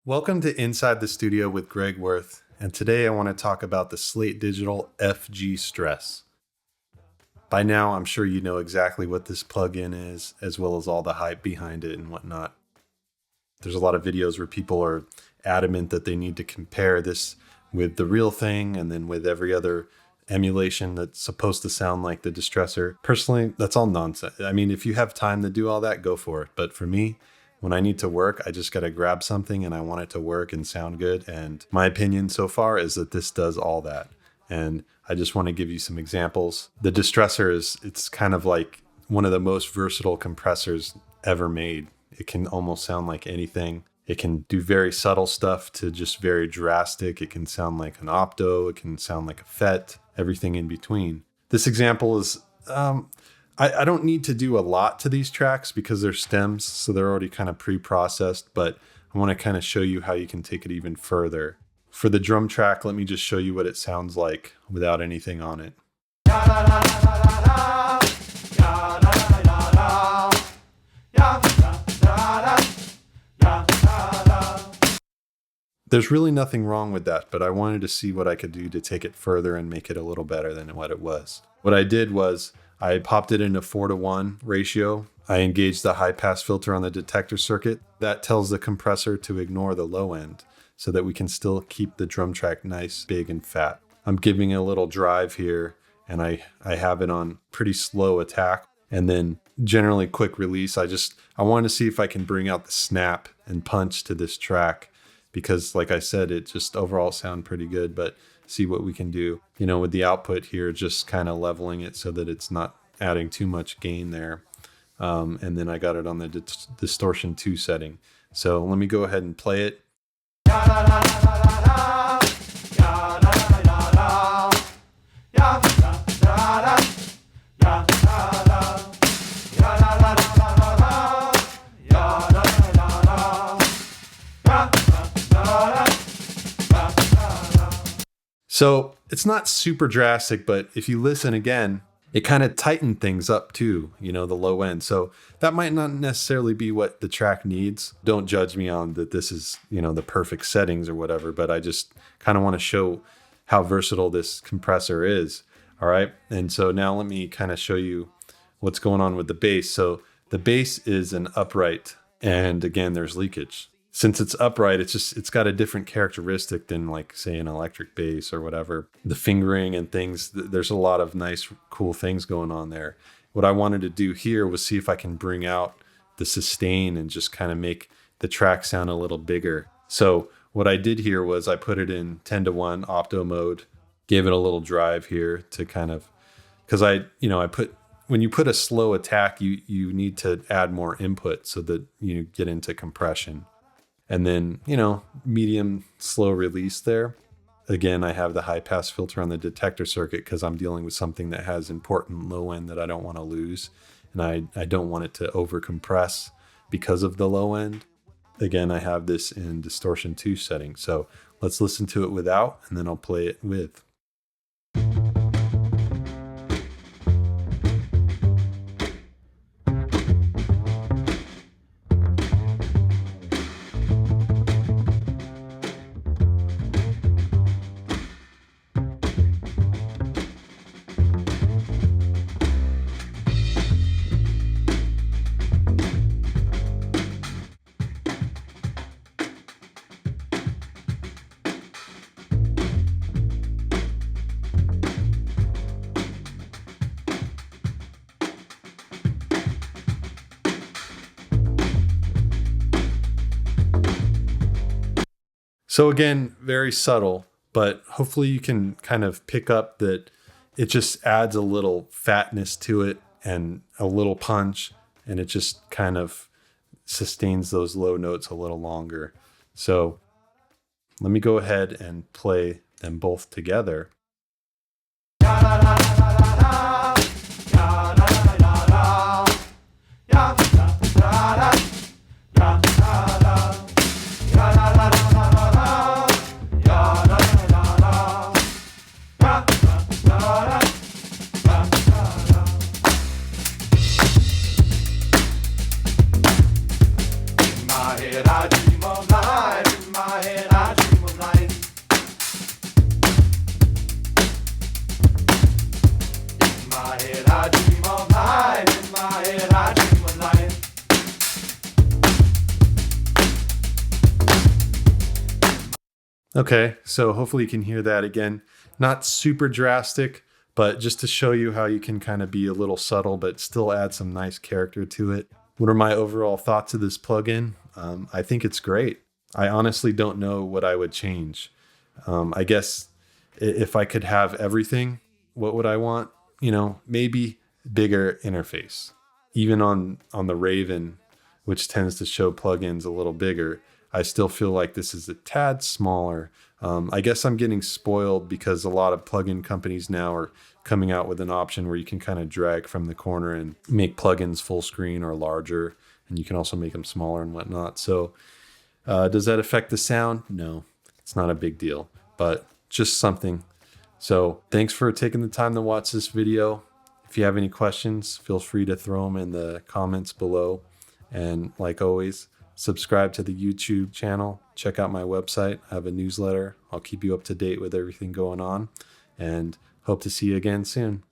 Welcome to Inside the Studio with Greg Wurth, and today I want to talk about the Slate Digital FG-Stress. By now, I'm sure you know exactly what this plugin is, as well as all the hype behind it and whatnot. There's a lot of videos where people are adamant that they need to compare this with the real thing and then with every other emulation that's supposed to sound like the distressor. Personally, that's all nonsense. I mean, if you have time to do all that, go for it. But for me, when I need to work, I just got to grab something and I want it to work and sound good. And my opinion so far is that this does all that. And I just want to give you some examples. The distressor it's kind of like one of the most versatile compressors ever made. It can almost sound like anything. It can do very subtle stuff to just very drastic. It can sound like an opto. It can sound like a FET, everything in between. This example is, I don't need to do a lot to these tracks because they're stems, so they're already kind of pre-processed, but I want to kind of show you how you can take it even further. For the drum track, let me just show you what it sounds like without anything on it. There's really nothing wrong with that, but I wanted to see what I could do to take it further and make it a little better than what it was. What I did was I popped it in a 4:1 ratio. I engaged the high pass filter on the detector circuit. That tells the compressor to ignore the low end so that we can still keep the drum track nice, big, and fat. I'm giving it a little drive here, and I have it on pretty slow attack and then generally quick release. I wanted to see if I can bring out the snap and punch to this track because, like I said, it just overall sound pretty good, but see what we can do, with the output here, just kind of leveling it so that it's not adding too much gain there. And then I got it on the distortion 2 setting. So let me go ahead and play it. So it's not super drastic, but if you listen again, it kind of tightened things up too, the low end. So that might not necessarily be what the track needs. Don't judge me on that this is, the perfect settings or whatever, but I just kind of want to show how versatile this compressor is. All right. And so now let me kind of show you what's going on with the bass. So the bass is an upright, and again, there's leakage. Since it's upright, it's got a different characteristic than, like, say, an electric bass or whatever. The fingering and things, there's a lot of nice, cool things going on there. What I wanted to do here was see if I can bring out the sustain and just kind of make the track sound a little bigger. So what I did here was I put it in 10:1 opto mode, gave it a little drive here to kind of, because when you put a slow attack, you need to add more input so that you get into compression. And then, medium slow release there. Again, I have the high pass filter on the detector circuit because I'm dealing with something that has important low end that I don't want to lose. And I don't want it to over compress because of the low end. Again, I have this in distortion 2 setting. So let's listen to it without, and then I'll play it with. So again, very subtle, but hopefully you can kind of pick up that it just adds a little fatness to it and a little punch, and it just kind of sustains those low notes a little longer. So let me go ahead and play them both together. I dream of life in my I dream of lying. Okay, so hopefully you can hear that again. Not super drastic, but just to show you how you can kind of be a little subtle, but still add some nice character to it. What are my overall thoughts of this plugin? I think it's great. I honestly don't know what I would change. I guess if I could have everything, what would I want? Maybe bigger interface. Even on the Raven, which tends to show plugins a little bigger, I still feel like this is a tad smaller. I guess I'm getting spoiled because a lot of plugin companies now are coming out with an option where you can kind of drag from the corner and make plugins full screen or larger, and you can also make them smaller and whatnot. So does that affect the sound? No, it's not a big deal, but just something. So thanks for taking the time to watch this video. If you have any questions, feel free to throw them in the comments below. And like always, subscribe to the YouTube channel. Check out my website. I have a newsletter. I'll keep you up to date with everything going on, and hope to see you again soon.